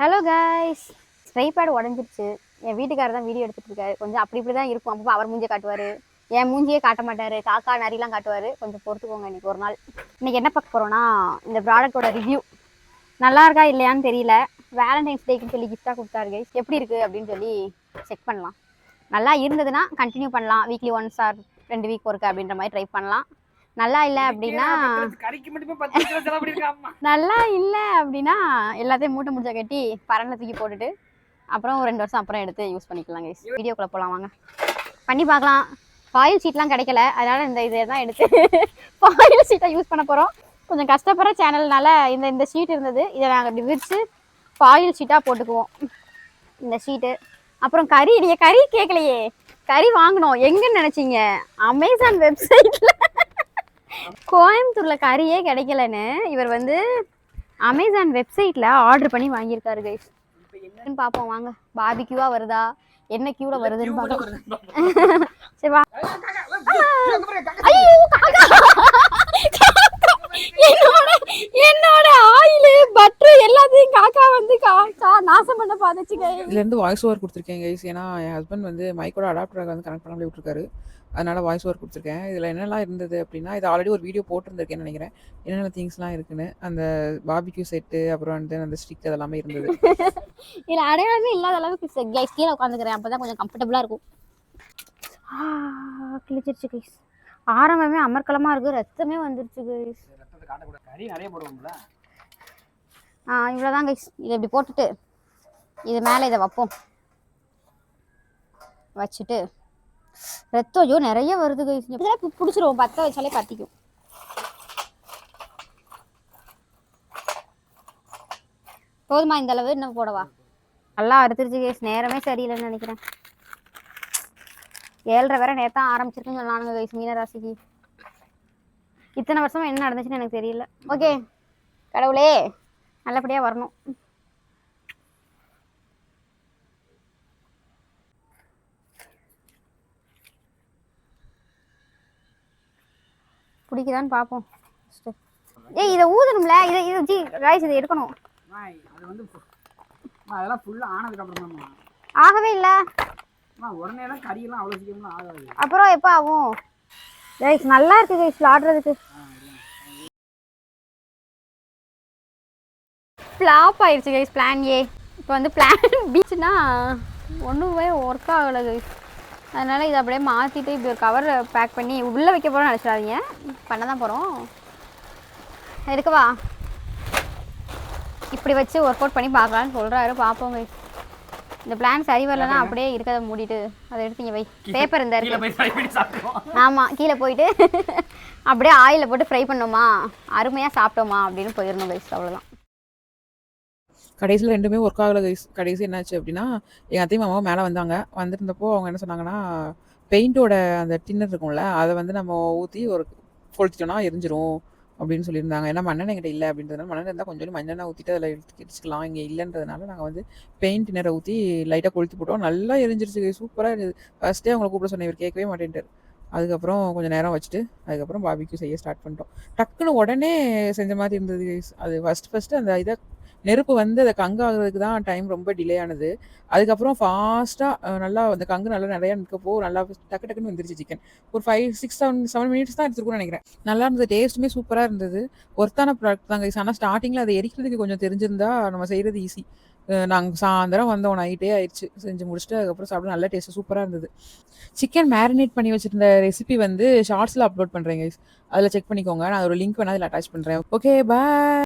Hello guys, tripod உடஞ்சிருச்சு. என் வீட்டுக்காரர் தான் வீடியோ எடுத்துட்டு இருக்காரு. கொஞ்சம் அப்படி இப்படி தான் இருக்கும். அப்போ அவர் மூஞ்சியை காட்டுவார், என் மூஞ்சியே காட்ட மாட்டார். காக்கா நரிலாம் காட்டுவார். கொஞ்சம் பொறுத்துக்கோங்க. இன்னைக்கு ஒரு நாள். இன்னைக்கு என்ன பார்க்க போகிறோன்னா, இந்த ப்ராடக்டோட ரிவ்யூ நல்லா இருக்கா இல்லையான்னு தெரியல. வேலண்டைன்ஸ் டேக்குன்னு சொல்லி கிஃப்டாக கொடுத்தாரு கைஸ். எப்படி இருக்குது அப்படின்னு சொல்லி செக் பண்ணலாம். நல்லா இருந்ததுன்னா கண்டினியூ பண்ணலாம். Weekly once or 2 week work அப்படின்ற மாதிரி ட்ரை பண்ணலாம். நல்லா இல்லை அப்படின்னா எல்லாத்தையும் மூட்டை முடிச்சா கட்டி பரனில் தூக்கி போட்டுட்டு அப்புறம் 2 வருஷம் அப்புறம் எடுத்து யூஸ் பண்ணிக்கலாம் கைஸ். வீடியோக்குள்ளே போகலாம் வாங்க, பண்ணி பார்க்கலாம். ஃபாயில் ஷீட்லாம் கிடைக்கல, அதனால் இதை தான் எடுத்து ஃபாயில் ஷீட்டை யூஸ் பண்ண போகிறோம். கொஞ்சம் கஷ்டப்படுற சேனல்னால இந்த ஷீட் இருந்தது, இதை நாங்கள் விரித்து ஃபாயில் ஷீட்டாக போட்டுக்குவோம். இந்த ஷீட்டு அப்புறம் கறி. நீங்கள் கறி கேட்கலையே, கறி வாங்கணும் எங்கன்னு நினச்சிங்க? அமேசான் வெப்சைட்டில் கோயம்புத்தூரில் கறியே கிடைக்கலன்னு இவர் அமேசான் வெப்சைட்டில் ஆர்டர் பண்ணி வாங்கியிருக்காரு கைஸ். என்னன்னு பார்ப்போம் வாங்க. பார்பிக்யூவா வருதா, என்ன கியூவில் வருதுன்னு பார்க்கலாம். சரி வா. என்னோட ஆயில் பட்டர் எல்லாத்தையும் காக்கா நாசம் பண்ண பார்த்துச்சு. இதுல இருந்து வாய்ஸ் ஓவர் கொடுத்துருக்கேன் கைஸ். ஏன்னா என் ஹஸ்பண்ட் மைக்கோட அடாப்டரை கனெக்ட் பண்ணாமலே விட்டுருக்காரு. அதனால வாய்ஸ் ஓவர் கொடுத்துருக்கேன். இதில் என்னெல்லாம் இருந்தது அப்படின்னா, இது ஆல்ரெடி ஒரு வீடியோ போட்டிருந்திருக்கேன்னு நினைக்கிறேன். என்னென்ன திங்ஸ்லாம் இருக்குன்னு. அந்த பார்பிக்யூ செட்டு, அப்புறம் அந்த ஸ்டிக் அதெல்லாமே இருந்தது. இதில் அடையாளமே இல்லாத அளவுக்கு கைஸ் கீழே உட்காந்துக்கிறேன். அப்போ தான் கொஞ்சம் கம்ஃபர்டபுளாக இருக்கும். கிழிச்சிருச்சு கைஸ். ஆரம்பமே அமர்க்கலமாக இருக்குது, ரத்தமே வந்துருச்சு கைஸ். இவ்வளோதான் கைஸ். இதை இப்படி போட்டுட்டு இது மேலே இதை வைப்போம். வச்சுட்டு ரத்தம் நிறைய வருது கைஸ். பிடிச்சிருவோம், பற்ற வச்சாலே பற்றிக்கும். போதுமா இந்த அளவு? இன்னும் போடவா? நல்லா அறுத்துருச்சு கைஸ். நேரமே சரியில்லைன்னு நினைக்கிறேன். 7:30 வேற நேரத்தான் ஆரம்பிச்சிருக்குன்னு சொன்னானுங்க கைஸ் மீனராசிக்கு. இத்தனை வருஷமா என்ன நடந்துச்சுன்னு எனக்கு தெரியல. ஓகே கடவுளே, நல்லபடியாக வரணும். பிடிக்குதான்னு பார்ப்போம். ஏய் இதை ஊதணும்ல, இதை ஜி கைஸ் இதை எடுக்கணும். அதெல்லாம் ஃபுல்லா ஆனதுக்கு அப்புறம் தான் ஆகவே இல்லை. உடனே எல்லாம் கறியெல்லாம் அவ்வளோ சீக்கிரம்லாம் ஆகாது. அப்புறம் எப்போ ஆகும் கைஸ்? நல்லா இருக்கு கைஸ் ஆடுறதுக்கு. ஃப்ளாப் ஆயிடுச்சு கைஸ் பிளான் ஏ. இப்போ பிளான் பீச்சுனா ஒன்றுமே ஒர்க் ஆகலை கைஸ். அதனால் இதை அப்படியே மாற்றிட்டு இப்படி ஒரு கவர் பேக் பண்ணி உள்ளே வைக்க போகிறோம்னு நினச்சிடாதீங்க, பண்ண தான் போகிறோம். இருக்கவா இப்படி வச்சு ஒர்க் அவுட் பண்ணி பார்க்கலான்னு சொல்கிறாரு. பார்ப்போம் கைஸ். இந்த பிளான் சரி வரலன்னா அப்படியே இருக்கிறத மூடிட்டு அதை எடுத்து இங்கே வை. பேப்பர் இருந்தா இருக்கு. ஆமாம், கீழே போயிட்டு அப்படியே ஆயிலில் போட்டு ஃப்ரை பண்ணோமா, அருமையாக சாப்பிட்டோமா அப்படின்னு போயிடணும் கைஸ். அவ்வளோதான். கடைசியில் ரெண்டுமே ஒர்க் ஆகலை கைஸ். கடைசி என்னாச்சு அப்படின்னா, எங்கள் அத்தையும் மாமாவும் மேலே வந்திருந்தப்போ அவங்க என்ன சொன்னாங்கன்னா, பெயிண்டோட அந்த டின்னர் இருக்கும்ல, அதை நம்ம ஊற்றி ஒரு கொளுத்திட்டோன்னா எரிஞ்சிரும் அப்படின்னு சொல்லியிருந்தாங்க. ஏன்னா மண்ணெண்ணெய் என்கிட்ட இல்லை அப்படின்றதுனால, மண்ணெண்ணெய் இருந்தால் கொஞ்சம் மண்ணெண்ணெய் ஊற்றிட்டு அதில் இடிச்சிக்கலாம். இங்கே இல்லைன்றதுனால நாங்கள் பெயிண்ட் டின்னரை ஊற்றி லைட்டாக கொளுத்தி போட்டோம். நல்லா எரிஞ்சிருச்சு, சூப்பராக இருந்தது. ஃபர்ஸ்ட்டே அவங்களை கூப்பிட சொன்னேன், இவர் கேட்கவே மாட்டேன்ட்டார். அதுக்கப்புறம் கொஞ்சம் நேரம் வச்சுட்டு அதுக்கப்புறம் பார்பிக்யூ செய்ய ஸ்டார்ட் பண்ணிட்டோம். டக்குன்னு உடனே செஞ்ச மாதிரி இருந்தது கைஸ். அது ஃபஸ்ட்டு அந்த நெருப்பு அதை கங்கு ஆகுறதுக்கு தான் டைம் ரொம்ப டிலே ஆனது. அதுக்கப்புறம் ஃபாஸ்ட்டாக நல்லா அந்த கங்கு நல்லா நிறையா நிற்கப்போ நல்லா டக்குன்னு வந்துருச்சு சிக்கன். ஒரு 5, 6, 7 மினிட்ஸ் தான் எடுத்துருக்குன்னு நினைக்கிறேன். நல்லா இருந்தது, டேஸ்ட்டுமே சூப்பராக இருந்தது. ஒர்த்தான ப்ராடக்ட் தான் கைஸ். ஆனால் ஸ்டார்டிங்கில் அதை எரிக்கிறதுக்கு கொஞ்சம் தெரிஞ்சிருந்தா நம்ம செய்கிறது ஈஸி. நாங்கள் சாயந்தரம் வந்தோம், நைட்டே ஆயிடுச்சு செஞ்சு முடிச்சுட்டு. அதுக்கப்புறம் சாப்பிட நல்ல டேஸ்ட்டு சூப்பராக இருந்தது. சிக்கன் மேரினேட் பண்ணி வச்சுருந்த ரெசிபி ஷார்ட்ஸில் அப்லோட் பண்ணுறேன் கைஸ். அதில் செக் பண்ணிக்கோங்க. நான் ஒரு லிங்க் வேணால் அதில் அட்டாச் பண்ணுறேன். Okay bye.